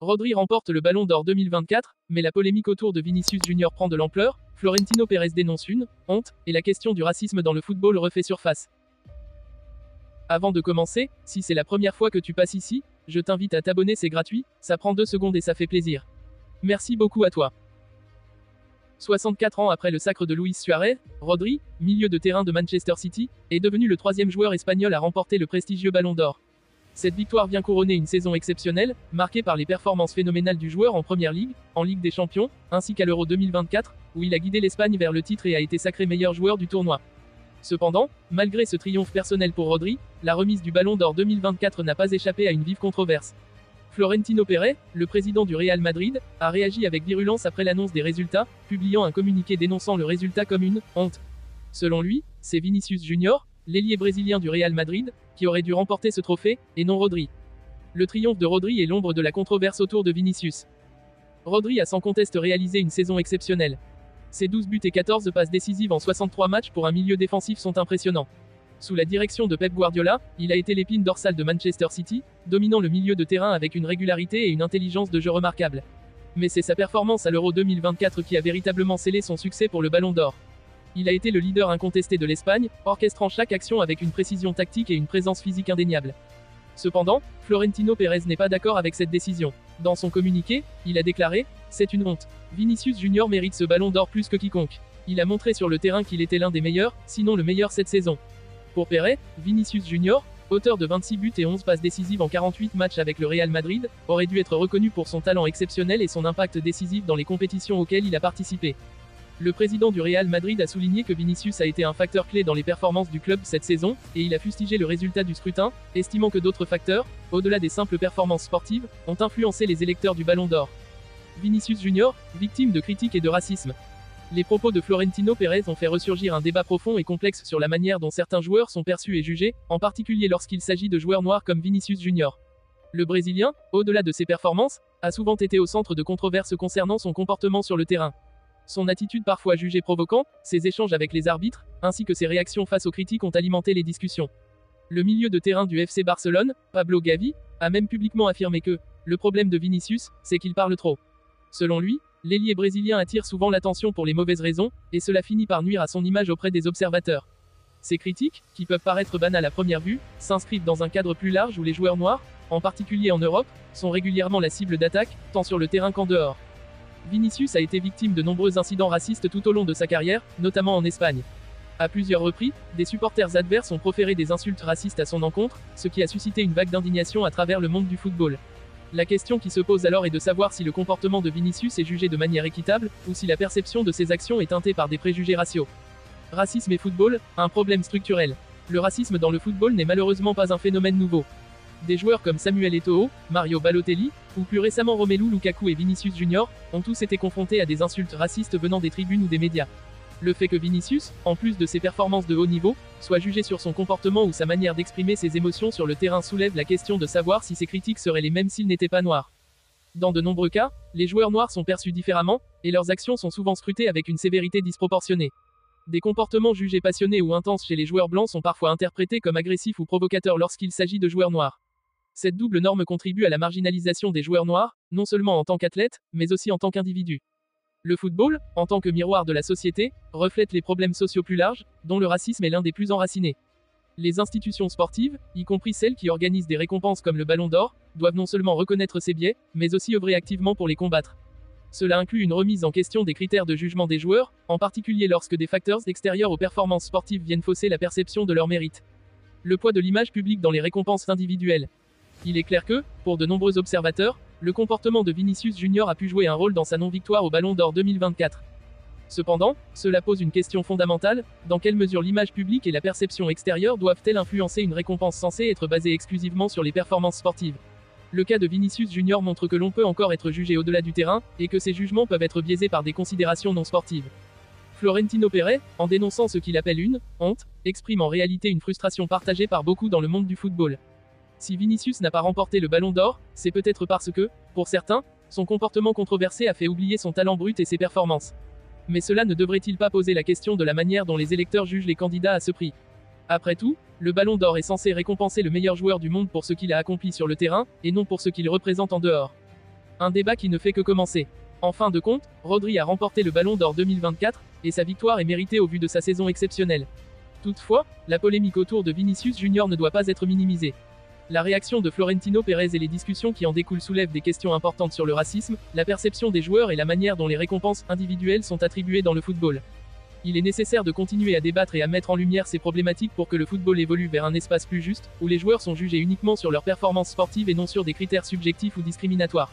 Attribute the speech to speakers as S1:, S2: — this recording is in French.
S1: Rodri remporte le Ballon d'Or 2024, mais la polémique autour de Vinicius Junior prend de l'ampleur, Florentino Pérez dénonce une honte, et la question du racisme dans le football refait surface. Avant de commencer, si c'est la première fois que tu passes ici, je t'invite à t'abonner, c'est gratuit, ça prend 2 secondes et ça fait plaisir. Merci beaucoup à toi. 64 ans après le sacre de Luis Suarez, Rodri, milieu de terrain de Manchester City, est devenu le 3e joueur espagnol à remporter le prestigieux Ballon d'Or. Cette victoire vient couronner une saison exceptionnelle, marquée par les performances phénoménales du joueur en Première Ligue, en Ligue des Champions, ainsi qu'à l'Euro 2024, où il a guidé l'Espagne vers le titre et a été sacré meilleur joueur du tournoi. Cependant, malgré ce triomphe personnel pour Rodri, la remise du Ballon d'Or 2024 n'a pas échappé à une vive controverse. Florentino Pérez, le président du Real Madrid, a réagi avec virulence après l'annonce des résultats, publiant un communiqué dénonçant le résultat comme une honte. Selon lui, c'est Vinicius Junior, l'ailier brésilien du Real Madrid, qui aurait dû remporter ce trophée, et non Rodri. Le triomphe de Rodri est l'ombre de la controverse autour de Vinicius. Rodri a sans conteste réalisé une saison exceptionnelle. Ses 12 buts et 14 passes décisives en 63 matchs pour un milieu défensif sont impressionnants. Sous la direction de Pep Guardiola, il a été l'épine dorsale de Manchester City, dominant le milieu de terrain avec une régularité et une intelligence de jeu remarquables. Mais c'est sa performance à l'Euro 2024 qui a véritablement scellé son succès pour le Ballon d'Or. Il a été le leader incontesté de l'Espagne, orchestrant chaque action avec une précision tactique et une présence physique indéniable. Cependant, Florentino Pérez n'est pas d'accord avec cette décision. Dans son communiqué, il a déclaré « C'est une honte. Vinicius Junior mérite ce Ballon d'Or plus que quiconque. Il a montré sur le terrain qu'il était l'un des meilleurs, sinon le meilleur cette saison. » Pour Pérez, Vinicius Junior, auteur de 26 buts et 11 passes décisives en 48 matchs avec le Real Madrid, aurait dû être reconnu pour son talent exceptionnel et son impact décisif dans les compétitions auxquelles il a participé. Le président du Real Madrid a souligné que Vinicius a été un facteur clé dans les performances du club cette saison, et il a fustigé le résultat du scrutin, estimant que d'autres facteurs, au-delà des simples performances sportives, ont influencé les électeurs du Ballon d'Or. Vinicius Junior, victime de critiques et de racisme. Les propos de Florentino Pérez ont fait ressurgir un débat profond et complexe sur la manière dont certains joueurs sont perçus et jugés, en particulier lorsqu'il s'agit de joueurs noirs comme Vinicius Junior. Le Brésilien, au-delà de ses performances, a souvent été au centre de controverses concernant son comportement sur le terrain. Son attitude parfois jugée provocante, ses échanges avec les arbitres, ainsi que ses réactions face aux critiques ont alimenté les discussions. Le milieu de terrain du FC Barcelone, Pablo Gavi, a même publiquement affirmé que « le problème de Vinicius, c'est qu'il parle trop ». Selon lui, l'ailier brésilien attire souvent l'attention pour les mauvaises raisons, et cela finit par nuire à son image auprès des observateurs. Ces critiques, qui peuvent paraître banales à première vue, s'inscrivent dans un cadre plus large où les joueurs noirs, en particulier en Europe, sont régulièrement la cible d'attaques, tant sur le terrain qu'en dehors. Vinicius a été victime de nombreux incidents racistes tout au long de sa carrière, notamment en Espagne. À plusieurs reprises, des supporters adverses ont proféré des insultes racistes à son encontre, ce qui a suscité une vague d'indignation à travers le monde du football. La question qui se pose alors est de savoir si le comportement de Vinicius est jugé de manière équitable, ou si la perception de ses actions est teintée par des préjugés raciaux. Racisme et football, un problème structurel. Le racisme dans le football n'est malheureusement pas un phénomène nouveau. Des joueurs comme Samuel Eto'o, Mario Balotelli, ou plus récemment Romelu Lukaku et Vinicius Junior, ont tous été confrontés à des insultes racistes venant des tribunes ou des médias. Le fait que Vinicius, en plus de ses performances de haut niveau, soit jugé sur son comportement ou sa manière d'exprimer ses émotions sur le terrain soulève la question de savoir si ces critiques seraient les mêmes s'ils n'étaient pas noirs. Dans de nombreux cas, les joueurs noirs sont perçus différemment, et leurs actions sont souvent scrutées avec une sévérité disproportionnée. Des comportements jugés passionnés ou intenses chez les joueurs blancs sont parfois interprétés comme agressifs ou provocateurs lorsqu'il s'agit de joueurs noirs. Cette double norme contribue à la marginalisation des joueurs noirs, non seulement en tant qu'athlètes, mais aussi en tant qu'individus. Le football, en tant que miroir de la société, reflète les problèmes sociaux plus larges, dont le racisme est l'un des plus enracinés. Les institutions sportives, y compris celles qui organisent des récompenses comme le Ballon d'Or, doivent non seulement reconnaître ces biais, mais aussi œuvrer activement pour les combattre. Cela inclut une remise en question des critères de jugement des joueurs, en particulier lorsque des facteurs extérieurs aux performances sportives viennent fausser la perception de leur mérite. Le poids de l'image publique dans les récompenses individuelles. Il est clair que, pour de nombreux observateurs, le comportement de Vinicius Junior a pu jouer un rôle dans sa non-victoire au Ballon d'Or 2024. Cependant, cela pose une question fondamentale, dans quelle mesure l'image publique et la perception extérieure doivent-elles influencer une récompense censée être basée exclusivement sur les performances sportives? Le cas de Vinicius Junior montre que l'on peut encore être jugé au-delà du terrain, et que ces jugements peuvent être biaisés par des considérations non sportives. Florentino Pérez, en dénonçant ce qu'il appelle une honte, exprime en réalité une frustration partagée par beaucoup dans le monde du football. Si Vinicius n'a pas remporté le Ballon d'Or, c'est peut-être parce que, pour certains, son comportement controversé a fait oublier son talent brut et ses performances. Mais cela ne devrait-il pas poser la question de la manière dont les électeurs jugent les candidats à ce prix? Après tout, le Ballon d'Or est censé récompenser le meilleur joueur du monde pour ce qu'il a accompli sur le terrain, et non pour ce qu'il représente en dehors. Un débat qui ne fait que commencer. En fin de compte, Rodri a remporté le Ballon d'Or 2024, et sa victoire est méritée au vu de sa saison exceptionnelle. Toutefois, la polémique autour de Vinicius Junior ne doit pas être minimisée. La réaction de Florentino Pérez et les discussions qui en découlent soulèvent des questions importantes sur le racisme, la perception des joueurs et la manière dont les récompenses individuelles sont attribuées dans le football. Il est nécessaire de continuer à débattre et à mettre en lumière ces problématiques pour que le football évolue vers un espace plus juste, où les joueurs sont jugés uniquement sur leurs performances sportives et non sur des critères subjectifs ou discriminatoires.